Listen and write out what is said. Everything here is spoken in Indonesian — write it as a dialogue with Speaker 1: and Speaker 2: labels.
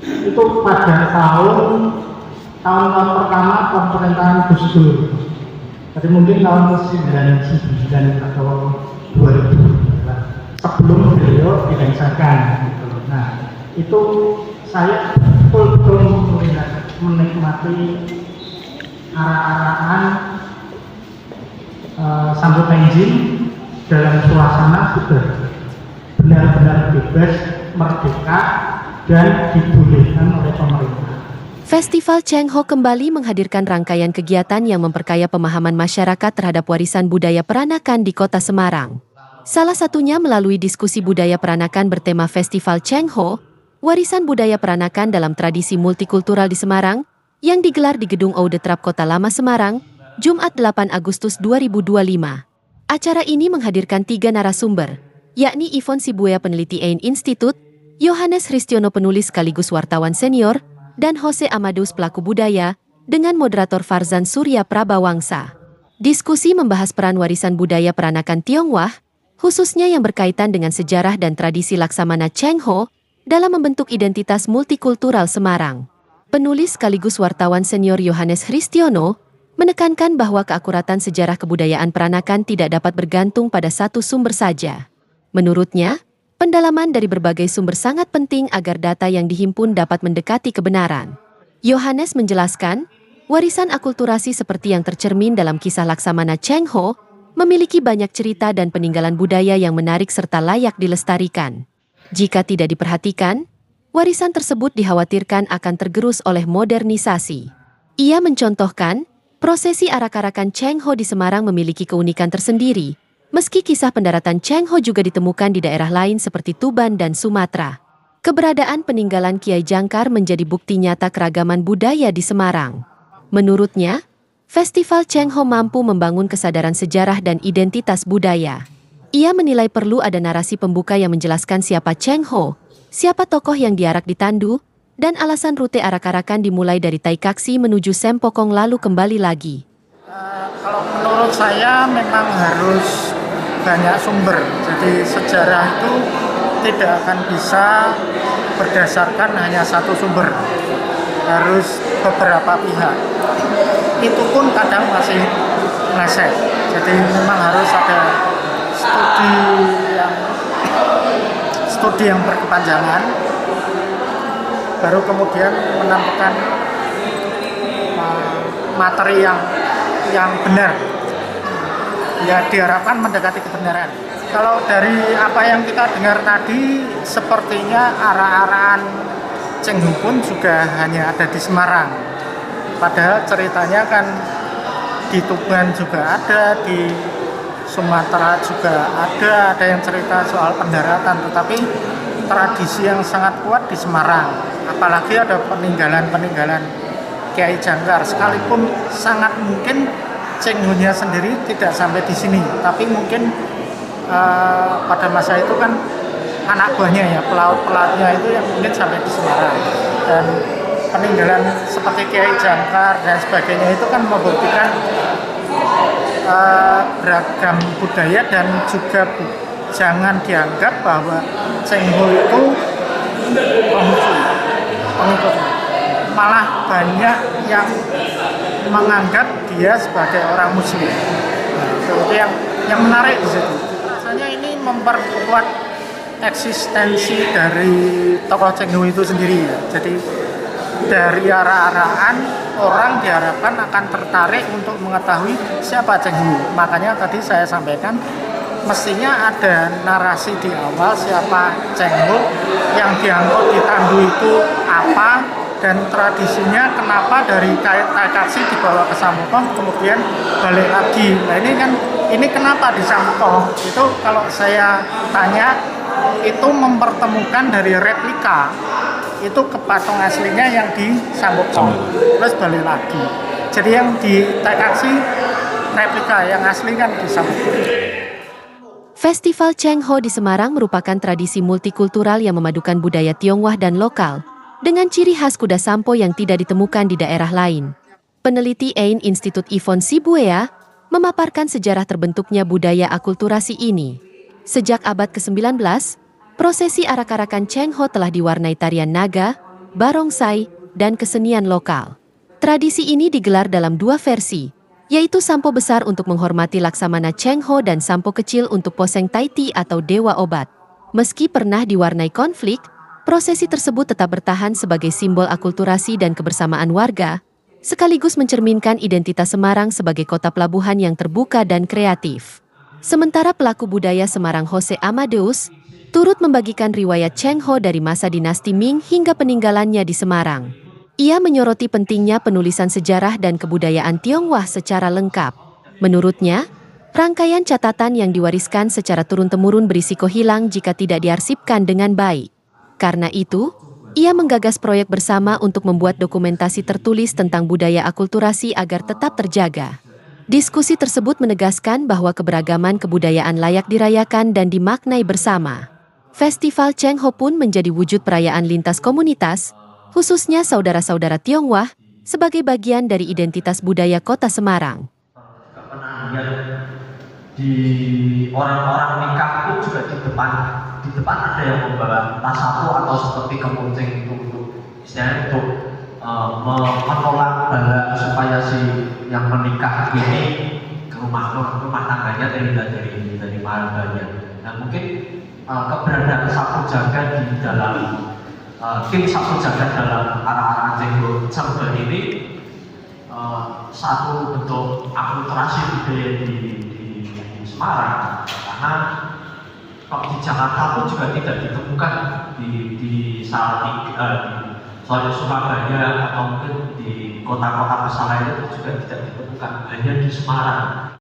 Speaker 1: itu pada tahun-tahun pertama pemerintahan Gus Dur. Jadi mungkin tahun ke-99 atau 2000 sebelum beliau dilengsarkan gitu. Nah, itu saya betul-betul menikmati arah-arahan sambut engine dalam suasana sudah benar-benar bebas, merdeka, dan dibolehkan oleh pemerintah.
Speaker 2: Festival Cheng Ho kembali menghadirkan rangkaian kegiatan yang memperkaya pemahaman masyarakat terhadap warisan budaya peranakan di Kota Semarang. Salah satunya melalui diskusi budaya peranakan bertema Festival Cheng Ho, warisan budaya peranakan dalam tradisi multikultural di Semarang, yang digelar di Gedung Oudetrap Kota Lama Semarang, Jumat 8 Agustus 2025. Acara ini menghadirkan 3 narasumber, yakni Yvonne Sibuya peneliti EIN Institute, Yohanes Hristiono penulis sekaligus wartawan senior, dan Jose Amadus pelaku budaya, dengan moderator Farzan Surya Prabawangsa. Diskusi membahas peran warisan budaya peranakan Tionghoa, khususnya yang berkaitan dengan sejarah dan tradisi Laksamana Cheng Ho, dalam membentuk identitas multikultural Semarang. Penulis sekaligus wartawan senior Yohanes Hristiono menekankan bahwa keakuratan sejarah kebudayaan peranakan tidak dapat bergantung pada satu sumber saja. Menurutnya, pendalaman dari berbagai sumber sangat penting agar data yang dihimpun dapat mendekati kebenaran. Yohanes menjelaskan, warisan akulturasi seperti yang tercermin dalam kisah Laksamana Cheng Ho memiliki banyak cerita dan peninggalan budaya yang menarik serta layak dilestarikan. Jika tidak diperhatikan, warisan tersebut dikhawatirkan akan tergerus oleh modernisasi. Ia mencontohkan, prosesi arak-arakan Cheng Ho di Semarang memiliki keunikan tersendiri, meski kisah pendaratan Cheng Ho juga ditemukan di daerah lain seperti Tuban dan Sumatera. Keberadaan peninggalan Kiai Jangkar menjadi bukti nyata keragaman budaya di Semarang. Menurutnya, Festival Cheng Ho mampu membangun kesadaran sejarah dan identitas budaya. Ia menilai perlu ada narasi pembuka yang menjelaskan siapa Cheng Ho, siapa tokoh yang diarak di Tandu, dan alasan rute arak-arakan dimulai dari Taikaksi menuju Sempokong lalu kembali lagi.
Speaker 3: Kalau menurut saya memang harus banyak sumber, jadi sejarah itu tidak akan bisa berdasarkan hanya satu sumber, harus beberapa pihak. Itu pun kadang masih meleset, jadi memang harus ada studi yang berkepanjangan, baru kemudian menemukan materi yang benar. Ya diharapkan mendekati kebenaran. Kalau dari apa yang kita dengar tadi, sepertinya arah-arahan Cheng Ho pun juga hanya ada di Semarang. Padahal ceritanya kan di Tuban juga ada, di Sumatera juga ada yang cerita soal pendaratan, tetapi tradisi yang sangat kuat di Semarang. Apalagi ada peninggalan-peninggalan Kiai Jangkar, sekalipun sangat mungkin Cheng Ho-nya sendiri tidak sampai di sini, tapi mungkin pada masa itu kan anak buahnya ya, pelaut-pelautnya itu yang mungkin sampai di Semarang. Dan peninggalan seperti Kiai Jangkar dan sebagainya itu kan membuktikan beragam budaya, dan juga jangan dianggap bahwa Cheng Ho itu pengikut. Malah banyak yang menganggap dia sebagai orang Muslim. Itu yang menarik di situ. Rasanya ini memperkuat eksistensi dari tokoh Cheng Ho itu sendiri ya. Jadi dari arah-arahan orang diharapkan akan tertarik untuk mengetahui siapa Cheng Ho. Makanya tadi saya sampaikan mestinya ada narasi di awal siapa Cheng Ho, yang diangkut di Tandu itu apa, dan tradisinya kenapa dari Taikaksi dibawa ke Sempokong kemudian balik lagi. Nah ini kenapa di Sempokong? Itu kalau saya tanya, itu mempertemukan dari replika itu ke patung aslinya yang di Sempokong, terus balik lagi. Jadi yang di Taikaksi replika, yang asli kan di Sempokong.
Speaker 2: Festival Cheng Ho di Semarang merupakan tradisi multikultural yang memadukan budaya Tionghoa dan lokal, dengan ciri khas kuda sampo yang tidak ditemukan di daerah lain. Peneliti EIN Institute Yvonne Sibuya memaparkan sejarah terbentuknya budaya akulturasi ini. Sejak abad ke-19, prosesi arak-arakan Cheng Ho telah diwarnai tarian naga, barongsai, dan kesenian lokal. Tradisi ini digelar dalam dua versi, yaitu sampo besar untuk menghormati Laksamana Cheng Ho dan sampo kecil untuk Poseng Taiti atau Dewa Obat. Meski pernah diwarnai konflik, prosesi tersebut tetap bertahan sebagai simbol akulturasi dan kebersamaan warga, sekaligus mencerminkan identitas Semarang sebagai kota pelabuhan yang terbuka dan kreatif. Sementara pelaku budaya Semarang Jose Amadeus turut membagikan riwayat Cheng Ho dari masa dinasti Ming hingga peninggalannya di Semarang. Ia menyoroti pentingnya penulisan sejarah dan kebudayaan Tionghoa secara lengkap. Menurutnya, rangkaian catatan yang diwariskan secara turun-temurun berisiko hilang jika tidak diarsipkan dengan baik. Karena itu, ia menggagas proyek bersama untuk membuat dokumentasi tertulis tentang budaya akulturasi agar tetap terjaga. Diskusi tersebut menegaskan bahwa keberagaman kebudayaan layak dirayakan dan dimaknai bersama. Festival Cheng Ho pun menjadi wujud perayaan lintas komunitas, khususnya saudara-saudara Tionghoa, sebagai bagian dari identitas budaya kota Semarang.
Speaker 4: Di orang-orang nikah pun juga di depan ada yang membawa tas sapu atau seperti kemuncing itu untuk istilahnya untuk menolak bala supaya si yang menikah ini ke rumah tangganya dari marganya. Nah mungkin keberadaan sapu jaga di dalam tim sapu jaga dalam arah-arah Jenggo Jember ini satu bentuk akulturasi budaya di Semarang, karena kalau di Jakarta pun juga tidak ditemukan di Salatiga, di Surabaya atau mungkin di kota-kota besar lainnya juga tidak ditemukan, hanya di Semarang.